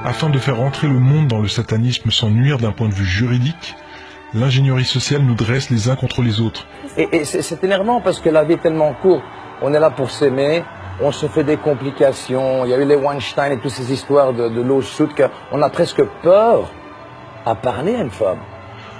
Afin de faire entrer le monde dans le satanisme sans nuire d'un point de vue juridique, l'ingénierie sociale nous dresse les uns contre les autres. Et c'est énervant parce que la vie est tellement courte. On est là pour s'aimer, on se fait des complications. Il y a eu les Weinstein et toutes ces histoires de lawsuit qu'on a presque peur à parler à une femme.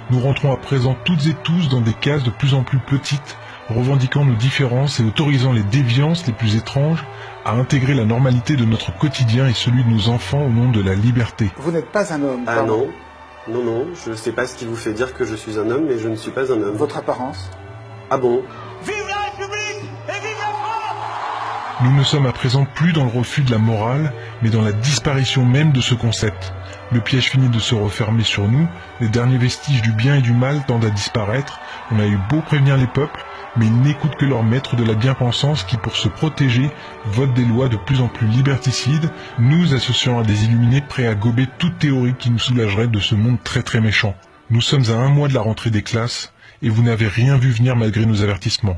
Nous rentrons à présent toutes et tous dans des cases de plus en plus petites, revendiquant nos différences et autorisant les déviances les plus étranges à intégrer la normalité de notre quotidien et celui de nos enfants au nom de la liberté. Vous n'êtes pas un homme. Ah non, non, je ne sais pas ce qui vous fait dire que je suis un homme, mais je ne suis pas un homme. Votre apparence? Ah bon? Vive la République et vive la France! Nous ne sommes à présent plus dans le refus de la morale, mais dans la disparition même de ce concept. Le piège finit de se refermer sur nous, les derniers vestiges du bien et du mal tendent à disparaître, on a eu beau prévenir les peuples, mais ils n'écoutent que leur maître de la bien-pensance qui, pour se protéger, vote des lois de plus en plus liberticides, nous associant à des illuminés prêts à gober toute théorie qui nous soulagerait de ce monde très très méchant. Nous sommes à 1 mois de la rentrée des classes, et vous n'avez rien vu venir malgré nos avertissements.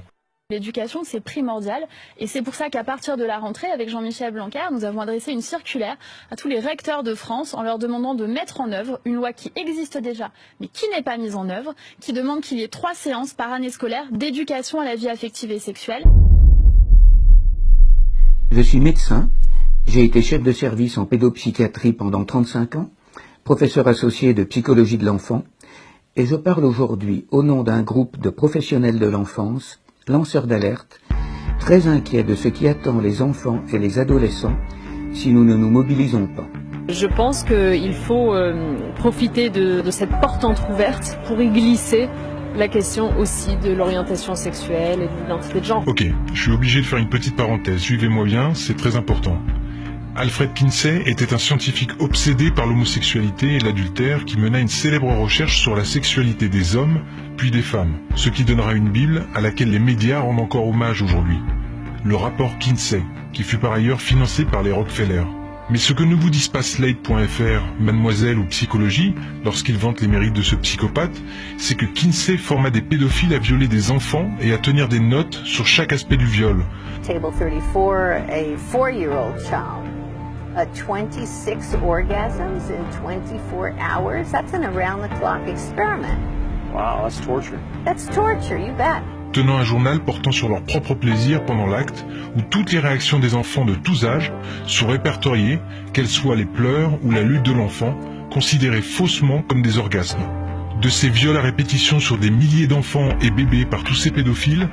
L'éducation, c'est primordial et c'est pour ça qu'à partir de la rentrée, avec Jean-Michel Blanquer, nous avons adressé une circulaire à tous les recteurs de France en leur demandant de mettre en œuvre une loi qui existe déjà, mais qui n'est pas mise en œuvre, qui demande qu'il y ait 3 séances par année scolaire d'éducation à la vie affective et sexuelle. Je suis médecin, j'ai été chef de service en pédopsychiatrie pendant 35 ans, professeur associé de psychologie de l'enfant, et je parle aujourd'hui au nom d'un groupe de professionnels de l'enfance, lanceurs d'alerte, très inquiets de ce qui attend les enfants et les adolescents si nous ne nous mobilisons pas. Je pense qu'il faut profiter de cette porte entrouverte pour y glisser la question aussi de l'orientation sexuelle et de l'identité de genre. Ok, je suis obligé de faire une petite parenthèse, suivez-moi bien, c'est très important. Alfred Kinsey était un scientifique obsédé par l'homosexualité et l'adultère qui mena une célèbre recherche sur la sexualité des hommes puis des femmes, ce qui donnera une Bible à laquelle les médias rendent encore hommage aujourd'hui. Le rapport Kinsey, qui fut par ailleurs financé par les Rockefeller. Mais ce que ne vous disent pas Slate.fr, Mademoiselle ou Psychologie, lorsqu'ils vantent les mérites de ce psychopathe, c'est que Kinsey forma des pédophiles à violer des enfants et à tenir des notes sur chaque aspect du viol. Table 34, a 4-year-old child. 26 orgasms in 24 hours. That's an around-the-clock experiment. Wow, that's torture. That's torture, you bet. Tenant un journal portant sur leur propre plaisir pendant l'acte, où toutes les réactions des enfants de tous âges sont répertoriées, qu'elles soient les pleurs ou la lutte de l'enfant, considérées faussement comme des orgasmes. De ces viols à répétition sur des milliers d'enfants et bébés par tous ces pédophiles,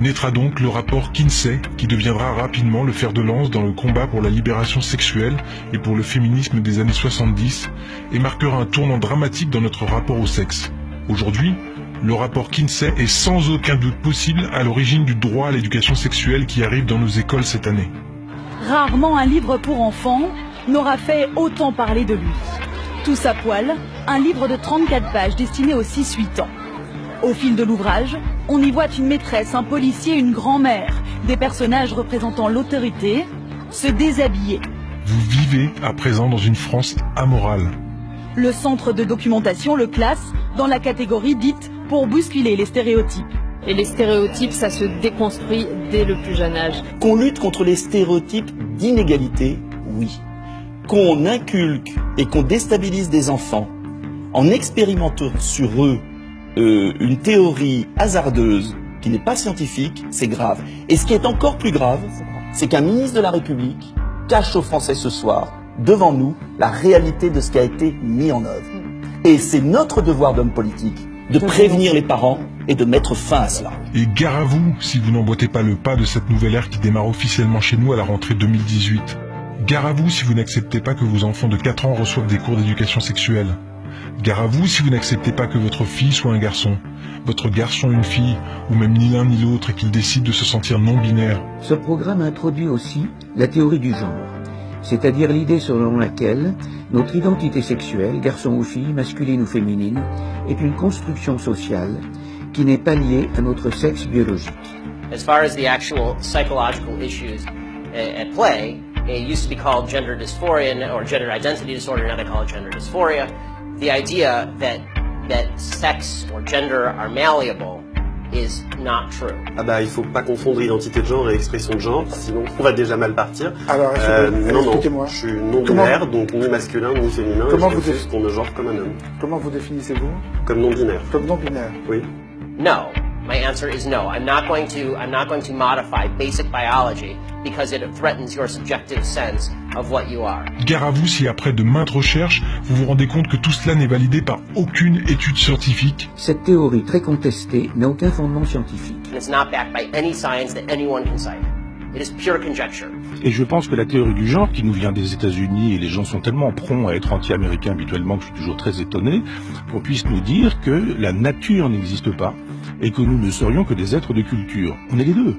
naîtra donc le rapport Kinsey, qui deviendra rapidement le fer de lance dans le combat pour la libération sexuelle et pour le féminisme des années 70, et marquera un tournant dramatique dans notre rapport au sexe. Aujourd'hui, le rapport Kinsey est sans aucun doute possible à l'origine du droit à l'éducation sexuelle qui arrive dans nos écoles cette année. Rarement un livre pour enfants n'aura fait autant parler de lui. Tous à poil, un livre de 34 pages destiné aux 6-8 ans. Au fil de l'ouvrage, on y voit une maîtresse, un policier, une grand-mère, des personnages représentant l'autorité, se déshabiller. Vous vivez à présent dans une France amorale. Le centre de documentation le classe dans la catégorie dite pour bousculer les stéréotypes. Et les stéréotypes, ça se déconstruit dès le plus jeune âge. Qu'on lutte contre les stéréotypes d'inégalité, oui. Qu'on inculque et qu'on déstabilise des enfants en expérimentant sur eux une théorie hasardeuse qui n'est pas scientifique, c'est grave. Et ce qui est encore plus grave, c'est qu'un ministre de la République cache aux Français ce soir, devant nous, la réalité de ce qui a été mis en œuvre. Et c'est notre devoir d'homme politique de prévenir les parents et de mettre fin à cela. Et gare à vous si vous n'emboîtez pas le pas de cette nouvelle ère qui démarre officiellement chez nous à la rentrée 2018. Gare à vous si vous n'acceptez pas que vos enfants de 4 ans reçoivent des cours d'éducation sexuelle. Gare à vous si vous n'acceptez pas que votre fille soit un garçon, votre garçon une fille, ou même ni l'un ni l'autre et qu'il décide de se sentir non-binaire. Ce programme introduit aussi la théorie du genre, c'est-à-dire l'idée selon laquelle notre identité sexuelle, garçon ou fille, masculine ou féminine, est une construction sociale qui n'est pas liée à notre sexe biologique. As far as the actual psychological issues at play, it used to be called gender dysphoria or gender identity disorder, now they call it gender dysphoria. The idea that sex or gender are malleable is not true. Ah bah il faut pas confondre identité de genre et expression de genre, sinon on va déjà mal partir. Alors expliquez-moi. Je suis non-binaire, donc ni masculin ni féminin, Comment et je vous refuse qu'on me genre comme un homme. Comment vous définissez-vous? Comme non-binaire. Comme non-binaire. Oui. No. My answer is no. I'm not going to modify basic biology because it threatens your subjective sense of what you are. Gare à vous si après de maintes recherches, vous vous rendez compte que tout cela n'est validé par aucune étude scientifique. Cette théorie très contestée n'a aucun fondement scientifique. And it's not backed by any science that anyone can cite. It is pure conjecture. Et je pense que la théorie du genre, qui nous vient des États-Unis, et les gens sont tellement prompts à être anti-américains habituellement que je suis toujours très étonné, qu'on puisse nous dire que la nature n'existe pas et que nous ne serions que des êtres de culture. On est les deux.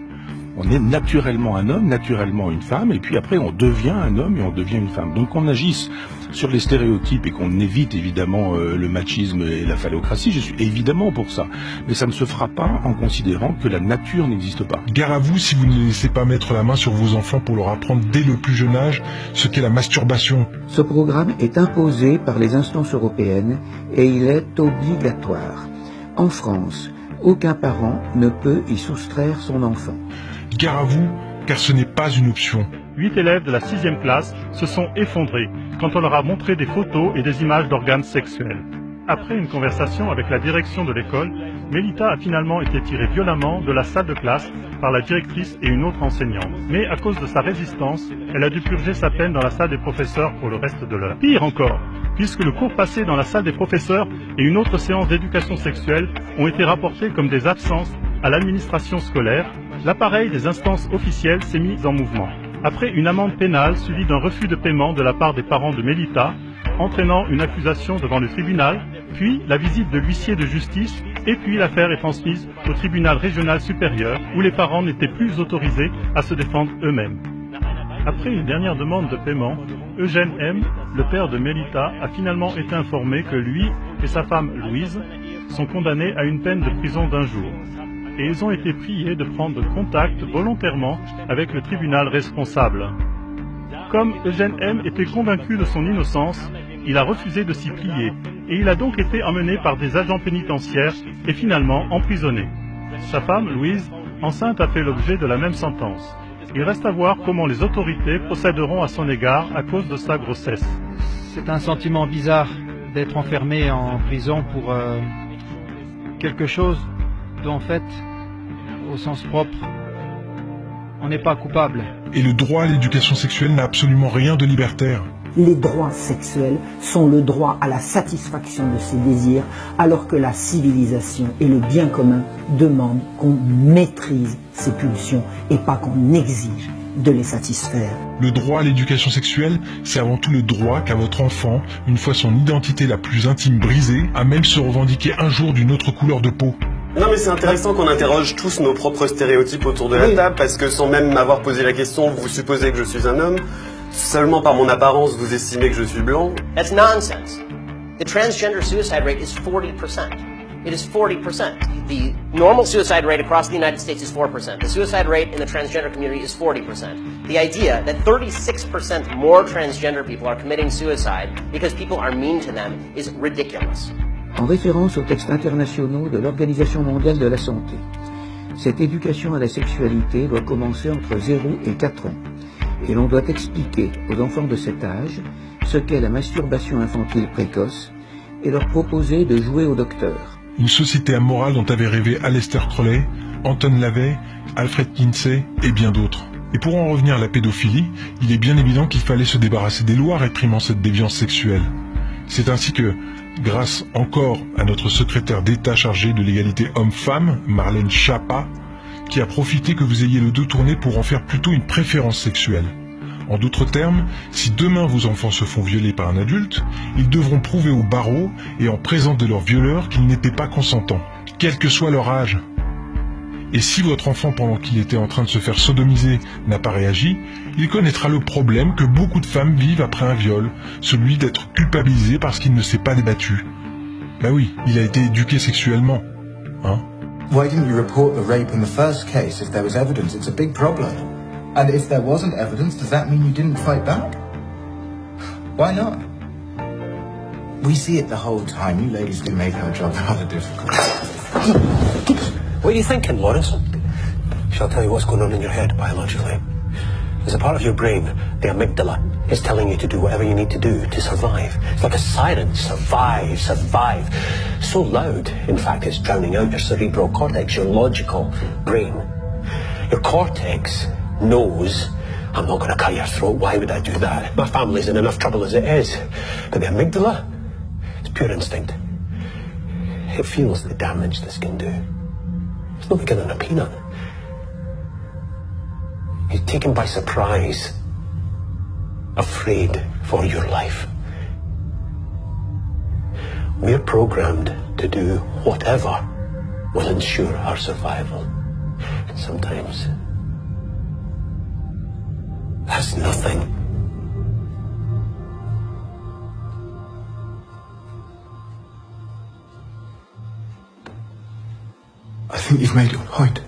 On est naturellement un homme, naturellement une femme, et puis après on devient un homme et on devient une femme. Donc qu'on agisse sur les stéréotypes et qu'on évite évidemment le machisme et la phallocratie, je suis évidemment pour ça. Mais ça ne se fera pas en considérant que la nature n'existe pas. Gare à vous si vous ne laissez pas mettre la main sur vos enfants pour leur apprendre dès le plus jeune âge ce qu'est la masturbation. Ce programme est imposé par les instances européennes et il est obligatoire. En France, aucun parent ne peut y soustraire son enfant. Gare à vous, car ce n'est pas une option. 8 élèves de la 6e classe se sont effondrés quand on leur a montré des photos et des images d'organes sexuels. Après une conversation avec la direction de l'école, Mélita a finalement été tirée violemment de la salle de classe par la directrice et une autre enseignante. Mais à cause de sa résistance, elle a dû purger sa peine dans la salle des professeurs pour le reste de l'heure. Pire encore, puisque le cours passé dans la salle des professeurs et une autre séance d'éducation sexuelle ont été rapportés comme des absences à l'administration scolaire, l'appareil des instances officielles s'est mis en mouvement. Après une amende pénale suivie d'un refus de paiement de la part des parents de Mélita, entraînant une accusation devant le tribunal, puis la visite de l'huissier de justice, et puis l'affaire est transmise au tribunal régional supérieur, où les parents n'étaient plus autorisés à se défendre eux-mêmes. Après une dernière demande de paiement, Eugène M., le père de Mélita, a finalement été informé que lui et sa femme Louise sont condamnés à une peine de prison d'1 jour. Et ils ont été priés de prendre contact volontairement avec le tribunal responsable. Comme Eugène M. était convaincu de son innocence, il a refusé de s'y plier, et il a donc été emmené par des agents pénitentiaires et finalement emprisonné. Sa femme, Louise, enceinte, a fait l'objet de la même sentence. Il reste à voir comment les autorités procéderont à son égard à cause de sa grossesse. C'est un sentiment bizarre d'être enfermé en prison pour quelque chose dont, en fait, au sens propre, on n'est pas coupable. Et le droit à l'éducation sexuelle n'a absolument rien de libertaire. Les droits sexuels sont le droit à la satisfaction de ses désirs, alors que la civilisation et le bien commun demandent qu'on maîtrise ses pulsions et pas qu'on exige de les satisfaire. Le droit à l'éducation sexuelle, c'est avant tout le droit qu'a votre enfant, une fois son identité la plus intime brisée, à même se revendiquer un jour d'une autre couleur de peau. Non mais c'est intéressant qu'on interroge tous nos propres stéréotypes autour de la table, parce que sans même m'avoir posé la question, vous supposez que je suis un homme. Seulement par mon apparence, vous estimez que je suis blanc. That's nonsense. The transgender suicide rate is 40%. It is 40%. The normal suicide rate across the United States is 4%. The suicide rate in the transgender community is 40%. The idea that 36% more transgender people are committing suicide because people are mean to them is ridiculous. En référence aux textes internationaux de l'Organisation mondiale de la santé, cette éducation à la sexualité doit commencer entre 0 et 4 ans. Et l'on doit expliquer aux enfants de cet âge ce qu'est la masturbation infantile précoce et leur proposer de jouer au docteur. Une société amorale dont avaient rêvé Aleister Crowley, Anton LaVey, Alfred Kinsey et bien d'autres. Et pour en revenir à la pédophilie, il est bien évident qu'il fallait se débarrasser des lois réprimant cette déviance sexuelle. C'est ainsi que, grâce encore à notre secrétaire d'État chargé de l'égalité homme-femme, Marlène Schiappa, qui a profité que vous ayez le dos tourné pour en faire plutôt une préférence sexuelle. En d'autres termes, si demain vos enfants se font violer par un adulte, ils devront prouver au barreau et en présence de leur violeur qu'ils n'étaient pas consentants, quel que soit leur âge. Et si votre enfant, pendant qu'il était en train de se faire sodomiser, n'a pas réagi, il connaîtra le problème que beaucoup de femmes vivent après un viol, celui d'être culpabilisé parce qu'il ne s'est pas débattu. Ben oui, il a été éduqué sexuellement, hein. Why didn't you report the rape in the first case if there was evidence? It's a big problem. And if there wasn't evidence, does that mean you didn't fight back? Why not? We see it the whole time. You ladies do make our job rather difficult. What are you thinking, Lawrence? Shall I tell you what's going on in your head biologically? There's a part of your brain, the amygdala, is telling you to do whatever you need to do to survive. It's like a siren, survive, survive. So loud, in fact, it's drowning out your cerebral cortex, your logical brain. Your cortex knows, I'm not going to cut your throat, why would I do that? My family's in enough trouble as it is. But the amygdala, it's pure instinct. It feels the damage this can do. It's not bigger than a peanut. You're taken by surprise, afraid for your life. We're programmed to do whatever will ensure our survival. And sometimes that's nothing. I think you've made your point.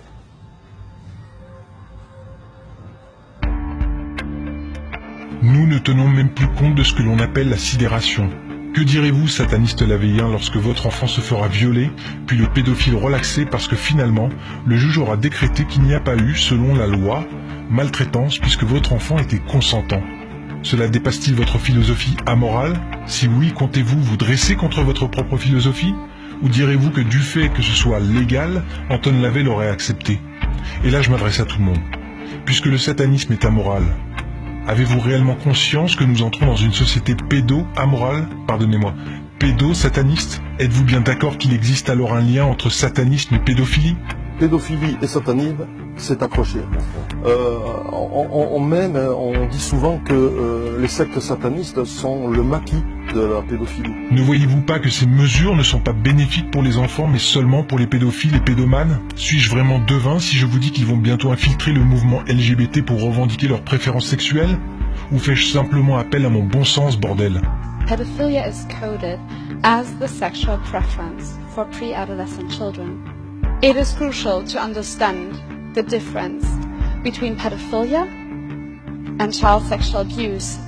Nous ne tenons même plus compte de ce que l'on appelle la sidération. Que direz-vous, sataniste lavéien, lorsque votre enfant se fera violer, puis le pédophile relaxé parce que finalement, le juge aura décrété qu'il n'y a pas eu, selon la loi, maltraitance puisque votre enfant était consentant? Cela dépasse-t-il votre philosophie amorale? Si oui, comptez-vous vous dresser contre votre propre philosophie? Ou direz-vous que du fait que ce soit légal, Anton Lavey l'aurait accepté? Et là je m'adresse à tout le monde. Puisque le satanisme est amoral, avez-vous réellement conscience que nous entrons dans une société pédo-amorale? Pardonnez-moi, pédo-sataniste? Êtes-vous bien d'accord qu'il existe alors un lien entre satanisme et pédophilie? Pédophilie et satanisme, c'est accroché. On dit souvent que les sectes satanistes sont le maquis de la pédophilie. Ne voyez-vous pas que ces mesures ne sont pas bénéfiques pour les enfants, mais seulement pour les pédophiles et pédomanes? Suis-je vraiment devin si je vous dis qu'ils vont bientôt infiltrer le mouvement LGBT pour revendiquer leurs préférences sexuelles? Ou fais-je simplement appel à mon bon sens, bordel? Pedophilia is coded as the sexual preference for pre-adolescent children. It is crucial to understand the difference between pedophilia and child sexual abuse,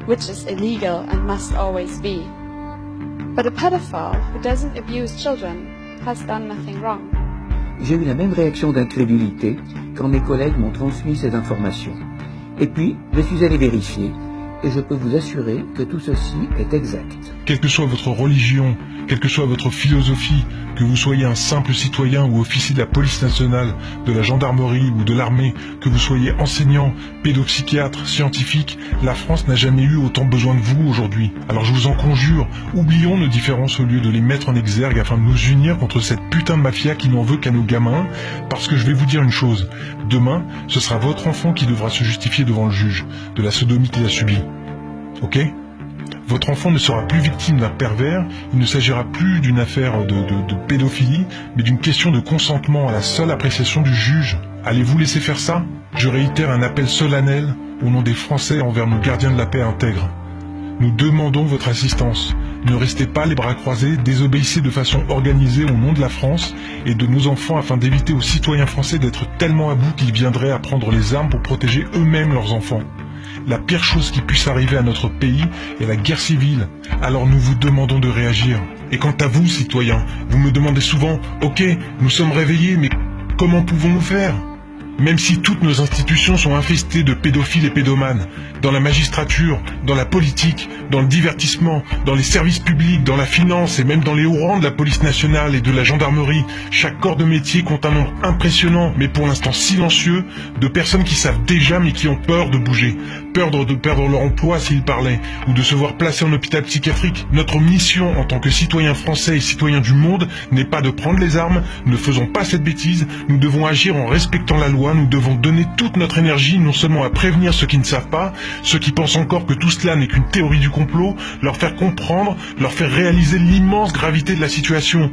which is illegal and must always be. But a pedophile who doesn't abuse children has done nothing wrong. J'ai eu la même réaction d'incrédulité quand mes collègues m'ont transmis ces informations. Et puis, je suis allé vérifier, et je peux vous assurer que tout ceci est exact. Quelle que soit votre religion, quelle que soit votre philosophie, que vous soyez un simple citoyen ou officier de la police nationale, de la gendarmerie ou de l'armée, que vous soyez enseignant, pédopsychiatre, scientifique, la France n'a jamais eu autant besoin de vous aujourd'hui. Alors je vous en conjure, oublions nos différences au lieu de les mettre en exergue afin de nous unir contre cette putain de mafia qui n'en veut qu'à nos gamins, parce que je vais vous dire une chose, demain, ce sera votre enfant qui devra se justifier devant le juge de la sodomie qu'il a subie. Ok ? Votre enfant ne sera plus victime d'un pervers, il ne s'agira plus d'une affaire de pédophilie, mais d'une question de consentement à la seule appréciation du juge. Allez-vous laisser faire ça? Je réitère un appel solennel au nom des Français envers nos gardiens de la paix intègres. Nous demandons votre assistance. Ne restez pas les bras croisés, désobéissez de façon organisée au nom de la France et de nos enfants afin d'éviter aux citoyens français d'être tellement à bout qu'ils viendraient à prendre les armes pour protéger eux-mêmes leurs enfants. La pire chose qui puisse arriver à notre pays est la guerre civile. Alors nous vous demandons de réagir. Et quant à vous, citoyens, vous me demandez souvent « Ok, nous sommes réveillés, mais comment pouvons-nous faire ?» Même si toutes nos institutions sont infestées de pédophiles et pédomanes, dans la magistrature, dans la politique, dans le divertissement, dans les services publics, dans la finance et même dans les hauts rangs de la police nationale et de la gendarmerie, chaque corps de métier compte un nombre impressionnant, mais pour l'instant silencieux, de personnes qui savent déjà mais qui ont peur de bouger, peur de perdre leur emploi s'ils parlaient, ou de se voir placés en hôpital psychiatrique. Notre mission en tant que citoyens français et citoyens du monde n'est pas de prendre les armes, ne faisons pas cette bêtise, nous devons agir en respectant la loi. Nous devons donner toute notre énergie non seulement à prévenir ceux qui ne savent pas, ceux qui pensent encore que tout cela n'est qu'une théorie du complot, leur faire comprendre, leur faire réaliser l'immense gravité de la situation.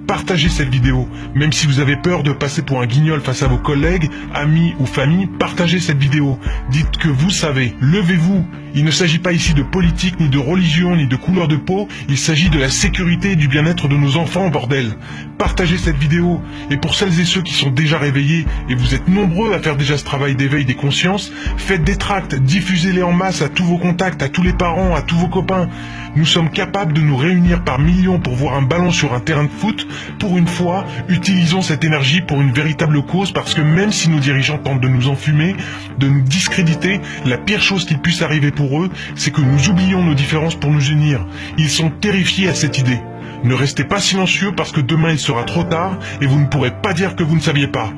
Partagez cette vidéo, même si vous avez peur de passer pour un guignol face à vos collègues, amis ou famille, partagez cette vidéo. Dites que vous savez, levez-vous Il ne s'agit pas ici de politique, ni de religion, ni de couleur de peau, il s'agit de la sécurité et du bien-être de nos enfants, bordel. Partagez cette vidéo, et pour celles et ceux qui sont déjà réveillés, et vous êtes nombreux à faire déjà ce travail d'éveil des consciences, faites des tracts, diffusez-les en masse à tous vos contacts, à tous les parents, à tous vos copains. Nous sommes capables de nous réunir par millions pour voir un ballon sur un terrain de foot. Pour une fois, utilisons cette énergie pour une véritable cause, parce que même si nos dirigeants tentent de nous enfumer, de nous discréditer, la pire chose qui puisse arriver pour eux, c'est que nous oublions nos différences pour nous unir. Ils sont terrifiés à cette idée. Ne restez pas silencieux parce que demain il sera trop tard et vous ne pourrez pas dire que vous ne saviez pas.